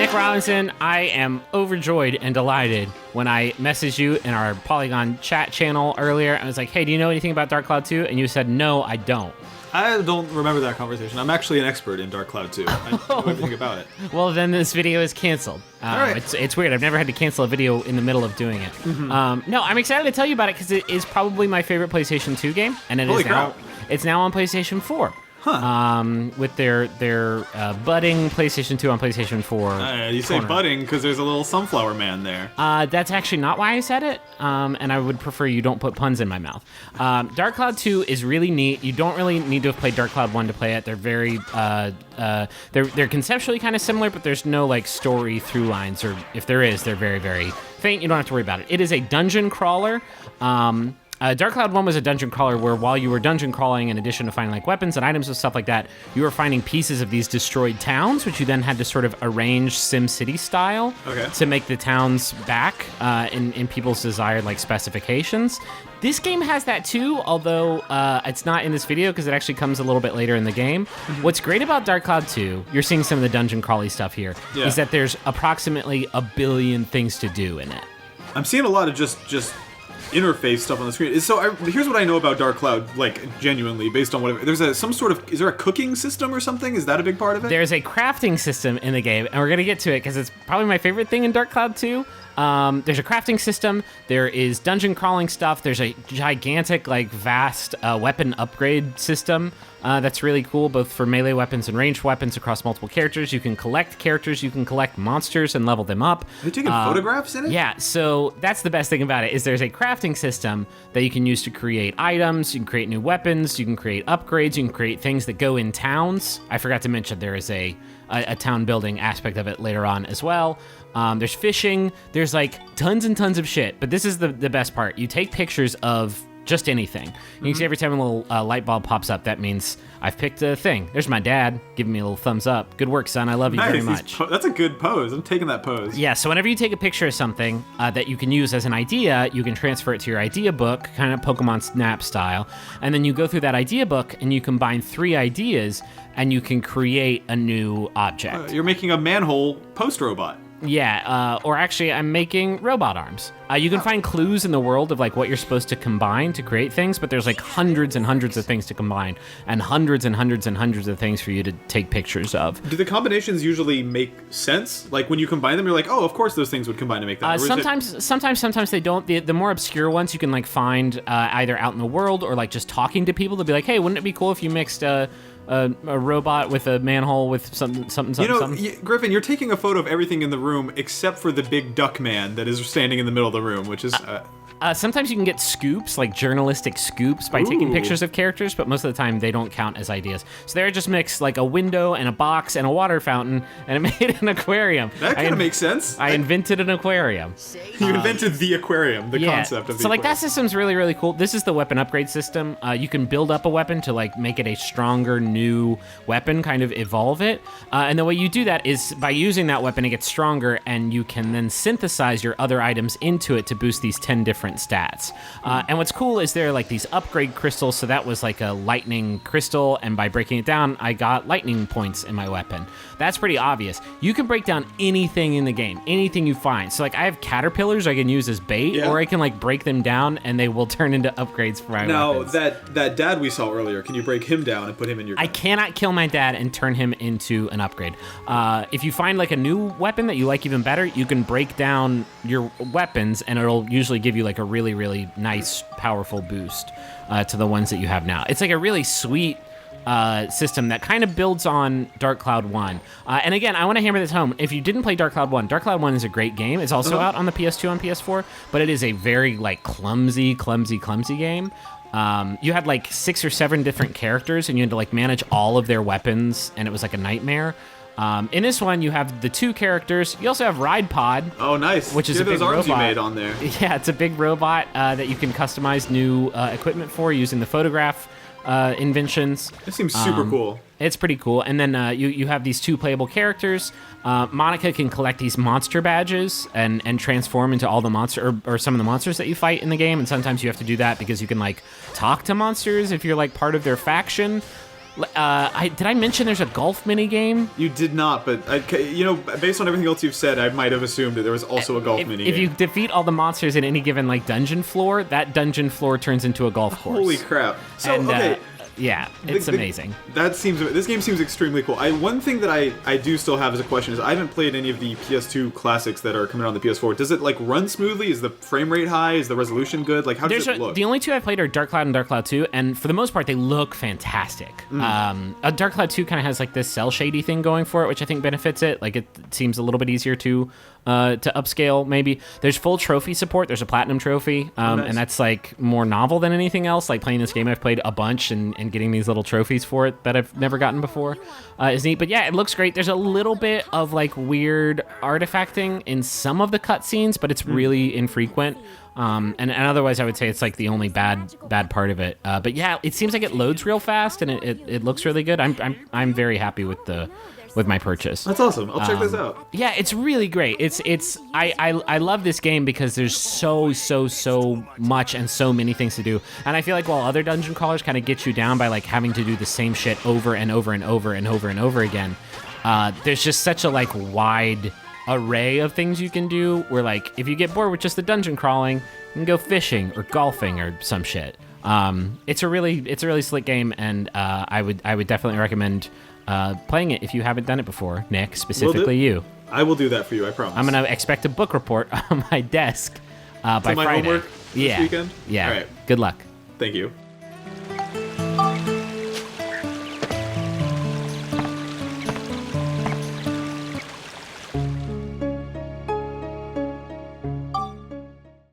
Nick Robinson, I am overjoyed and delighted when I messaged you in our Polygon chat channel earlier. I was like, hey, do you know anything about Dark Cloud 2? And you said, no, I don't. I don't remember that conversation. I'm actually an expert in Dark Cloud 2. I know everything about it. Well, then this video is canceled. All right. It's weird. I've never had to cancel a video in the middle of doing it. Mm-hmm. No, I'm excited to tell you about it because it is probably my favorite PlayStation 2 game, and Holy crap. It's now on PlayStation 4. Huh. With their budding PlayStation 2 on PlayStation 4. You say budding because there's a little sunflower man there. That's actually not why I said it, and I would prefer you don't put puns in my mouth. Dark Cloud 2 is really neat. You don't really need to have played Dark Cloud 1 to play it. They're very, they're conceptually kind of similar, but there's no like story through lines, or if there is, they're very, very faint. You don't have to worry about it. It is a dungeon crawler. Dark Cloud 1 was a dungeon crawler where while you were dungeon crawling, in addition to finding like weapons and items and stuff like that, you were finding pieces of these destroyed towns, which you then had to sort of arrange SimCity style to make the towns back in people's desired like specifications. This game has that too, although it's not in this video because it actually comes a little bit later in the game. What's great about Dark Cloud 2, you're seeing some of the dungeon crawly stuff here, is that there's approximately 1 billion things to do in it. I'm seeing a lot of just interface stuff on the screen. So here's what I know about Dark Cloud, like genuinely based on whatever. There's is there a cooking system or something? Is that a big part of it? There's a crafting system in the game, and we're gonna get to it because it's probably my favorite thing in Dark Cloud 2. There's a crafting system. There is dungeon crawling stuff. There's a gigantic, like, vast weapon upgrade system that's really cool, both for melee weapons and ranged weapons across multiple characters. You can collect characters. You can collect monsters and level them up. Are you taking photographs in it? Yeah, so that's the best thing about it, is there's a crafting system that you can use to create items. You can create new weapons. You can create upgrades. You can create things that go in towns. I forgot to mention there is a town building aspect of it later on as well. There's fishing. There's like tons and tons of shit. But this is the best part. You take pictures of just anything. You can see every time a little light bulb pops up, that means I've picked a thing. There's my dad giving me a little thumbs up. Good work, son. I love you very much. That's a good pose. I'm taking that pose. Yeah, so whenever you take a picture of something that you can use as an idea, you can transfer it to your idea book, kind of Pokemon Snap style. And then you go through that idea book and you combine 3 ideas and you can create a new object. You're making a manhole post robot. Yeah, or actually, I'm making robot arms. You can find clues in the world of like what you're supposed to combine to create things, but there's like hundreds and hundreds of things to combine, and hundreds and hundreds and hundreds of things for you to take pictures of. Do the combinations usually make sense? Like when you combine them, you're like, oh, of course those things would combine to make that. Sometimes they don't. The more obscure ones you can like find either out in the world or like just talking to people to be like, hey, wouldn't it be cool if you mixed a robot with a manhole with something. Griffin, you're taking a photo of everything in the room except for the big duck man that is standing in the middle of the room, which is... Sometimes you can get scoops, like journalistic scoops, by taking pictures of characters, but most of the time they don't count as ideas. So there I just mixed like a window and a box and a water fountain, and it made an aquarium. That kind of makes sense. I invented an aquarium. You invented the aquarium, the concept of the So like aquarium. that system's really, really cool. This is the weapon upgrade system. You can build up a weapon to like make it a stronger new weapon, kind of evolve it. And the way you do that is by using that weapon, it gets stronger, and you can then synthesize your other items into it to boost these 10 different stats. And what's cool is there are like these upgrade crystals. So that was like a lightning crystal, and by breaking it down, I got lightning points in my weapon. That's pretty obvious. You can break down anything in the game, anything you find. So like I have caterpillars I can use as bait, or I can like break them down and they will turn into upgrades for my weapons. Now, that dad we saw earlier, can you break him down and put him in your gun? I cannot kill my dad and turn him into an upgrade. If you find like a new weapon that you like even better, you can break down your weapons and it'll usually give you like a really, really nice, powerful boost to the ones that you have now. It's like a really sweet system that kind of builds on Dark Cloud 1. And again, I want to hammer this home. If you didn't play Dark Cloud 1, Dark Cloud 1 is a great game. It's also out on the PS2 and PS4, but it is a very like clumsy game. You had like 6 or 7 different characters, and you had to like manage all of their weapons, and it was like a nightmare. In this one, you have the 2 characters. You also have Ride Pod. Oh, nice. Which is a big those arms robot you made on there. Yeah, it's a big robot that you can customize new equipment for using the photograph inventions. It seems super cool. It's pretty cool. And then you have these 2 playable characters. Monica can collect these monster badges and transform into all the monster or some of the monsters that you fight in the game. And sometimes you have to do that because you can like talk to monsters if you're like part of their faction. Did I mention there's a golf mini game? You did not, but based on everything else you've said, I might have assumed that there was also a golf mini game. If you defeat all the monsters in any given like dungeon floor, that dungeon floor turns into a golf course. Holy crap! So And, okay. Yeah, it's amazing. This game seems extremely cool. One thing that I do still have as a question is I haven't played any of the PS2 classics that are coming out on the PS4. Does it like run smoothly? Is the frame rate high? Is the resolution good? Like how does it look? The only two I've played are Dark Cloud and Dark Cloud 2, and for the most part they look fantastic. Dark Cloud 2 kind of has like this cell shady thing going for it, which I think benefits it. Like it seems a little bit easier to upscale maybe. There's full trophy support. There's a platinum trophy, Nice. and that's like more novel than anything else. Like playing this game, I've played a bunch and getting these little trophies for it that I've never gotten before is neat. But yeah, it looks great. There's a little bit of like weird artifacting in some of the cutscenes, but it's really infrequent. And otherwise, I would say it's like the only bad part of it. But yeah, it seems like it loads real fast and it looks really good. I'm very happy with my purchase. That's awesome. I'll check this out. Yeah, it's really great. I love this game because there's so much and so many things to do. And I feel like while other dungeon crawlers kind of get you down by like having to do the same shit over and over and over and over and over again, there's just such a like wide array of things you can do where like if you get bored with just the dungeon crawling, you can go fishing or golfing or some shit. It's a really slick game, and I would definitely recommend playing it if you haven't done it before. Nick, specifically you. I will do that for you, I promise. I'm gonna expect a book report on my desk by my Friday. homework this weekend? Yeah. All right. Good luck. Thank you.